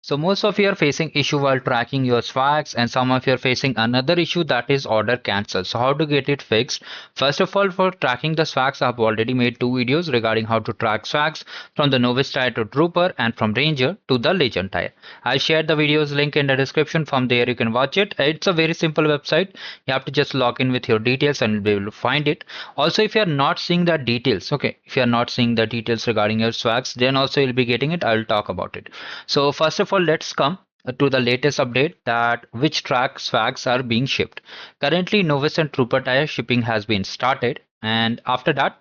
So most of you are facing issue while tracking your swags, and some of you are facing another issue, that is order cancel. So how to get it fixed? First of all, for tracking the swags, I've already made two videos regarding how to track swags from the novice tier to trooper and from ranger to the legend tier. I'll share the videos link in the description. From there you can watch it. It's a very simple website. You have to just log in with your details and you'll be able to find it. Also, if you're not seeing the details, okay, if you're not seeing the details regarding your swags, then also you'll be getting it. I'll talk about it. So first of all, let's come to the latest update, that which track swags are being shipped. Currently, Novice and Trooper tire shipping has been started. And after that,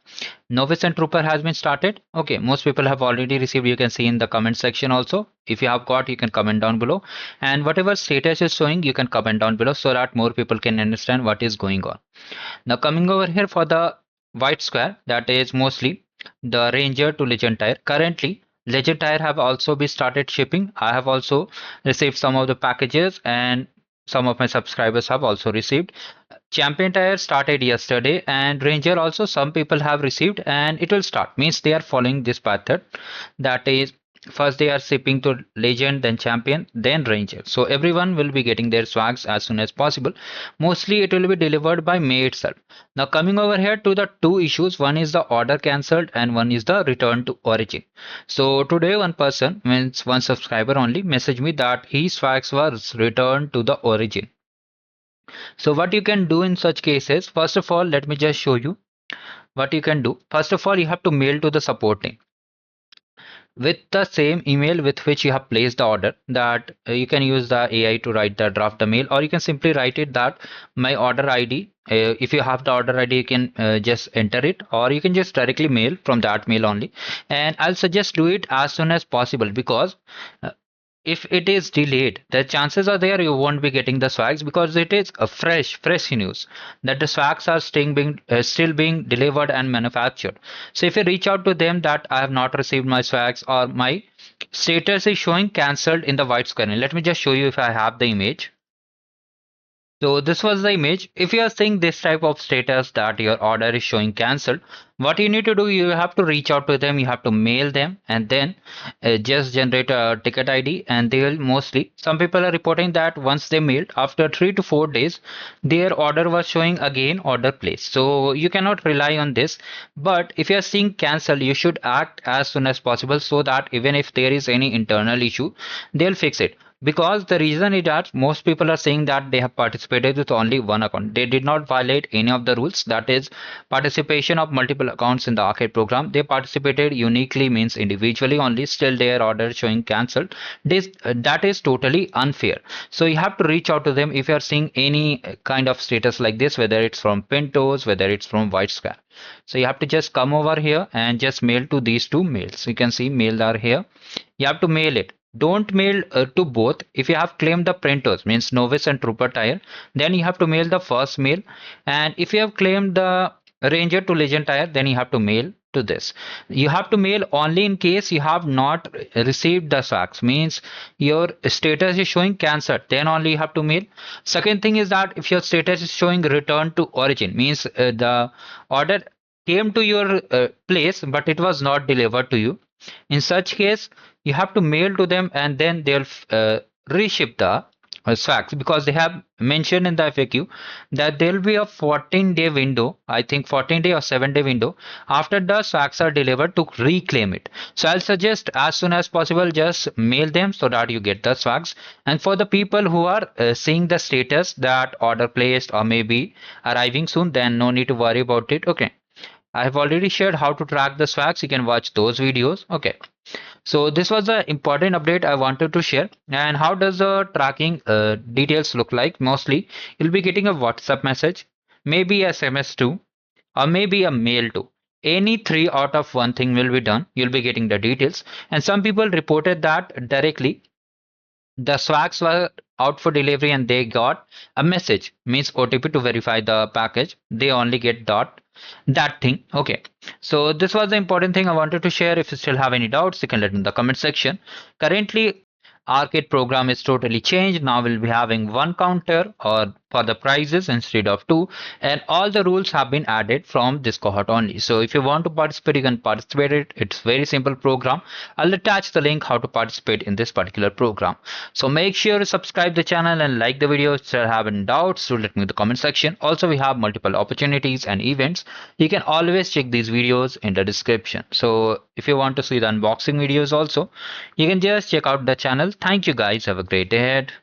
Novice and Trooper has been started. Okay, most people have already received. You can see in the comment section also. If you have got, you can comment down below. And whatever status is showing, you can comment down below so that more people can understand what is going on. Now, coming over here for the white square, that is mostly the Ranger to Legend tire. Currently, Legend tire have also been started shipping. I have also received some of the packages, and some of my subscribers have also received. Champion tire started yesterday, and Ranger also some people have received, and it will start. Means they are following this method. That is, first they are shipping to Legend, then Champion, then Ranger. So everyone will be getting their swags as soon as possible. Mostly it will be delivered by May itself. Now coming over here to the two issues, one is the order cancelled and one is the return to origin. So today one person, means one subscriber only, messaged me that his swags was returned to the origin. So what you can do in such cases, first of all, let me just show you what you can do. First of all, you have to mail to the support team with the same email with which you have placed the order. That you can use the AI to write the draft the mail, or you can simply write it that my order ID. If you have the order ID, you can just enter it, or you can just directly mail from that mail only. And I'll suggest do it as soon as possible, because uh, if it is delayed, the chances are there you won't be getting the swags, because it is a fresh news that the swags are still being delivered and manufactured. So if you reach out to them that I have not received my swags, or my status is showing cancelled in the white screen. Let me just show you if I have the image. So this was the image. If you are seeing this type of status that your order is showing cancelled, what you need to do, you have to reach out to them, you have to mail them, and then just generate a ticket ID, and they will mostly, some people are reporting that once they mailed, after 3 to 4 days, their order was showing again order placed. So you cannot rely on this. But if you are seeing cancel, you should act as soon as possible, so that even if there is any internal issue, they'll fix it. Because the reason is that most people are saying that they have participated with only one account. They did not violate any of the rules, that is participation of multiple accounts in the arcade program. They participated uniquely, means individually only, still their order showing cancelled. That is totally unfair. So you have to reach out to them if you are seeing any kind of status like this, whether it's from Pintos, whether it's from White Square. So you have to just come over here and just mail to these two mails. You can see mails are here. You have to mail it. Don't mail to both. If you have claimed the printers, means novice and trooper tire, then you have to mail the first mail. And if you have claimed the ranger to legend tire, then you have to mail to this. You have to mail only in case you have not received the swags, means your status is showing cancelled, then only you have to mail. Second thing is that if your status is showing return to origin, means the order came to your place but it was not delivered to you. In such case, you have to mail to them, and then they'll reship the swags, because they have mentioned in the FAQ that there will be a 14-day window, I think 14-day or 7-day window after the swags are delivered to reclaim it. So I'll suggest as soon as possible just mail them so that you get the swags. And for the people who are seeing the status that order placed or maybe arriving soon, then no need to worry about it. Okay. I have already shared how to track the swags. You can watch those videos. Okay. So this was the important update I wanted to share. And how does the tracking details look like? Mostly, you'll be getting a WhatsApp message, maybe SMS too, or maybe a mail too. Any three out of one thing will be done. You'll be getting the details. And some people reported that directly the swags were out for delivery and they got a message, means OTP to verify the package. They only get that thing. Okay. So this was the important thing I wanted to share. If you still have any doubts, you can let me in the comment section. Currently, arcade program is totally changed. Now we'll be having one counter, or for the prizes instead of two, and all the rules have been added from this cohort only. So if you want to participate, you can participate it. It's very simple program. I'll attach the link how to participate in this particular program. So make sure to subscribe the channel and like the video. If you have any doubts, so let me know in the comment section. Also, we have multiple opportunities and events. You can always check these videos in the description. So if you want to see the unboxing videos also, you can just check out the channel. Thank you guys. Have a great day ahead.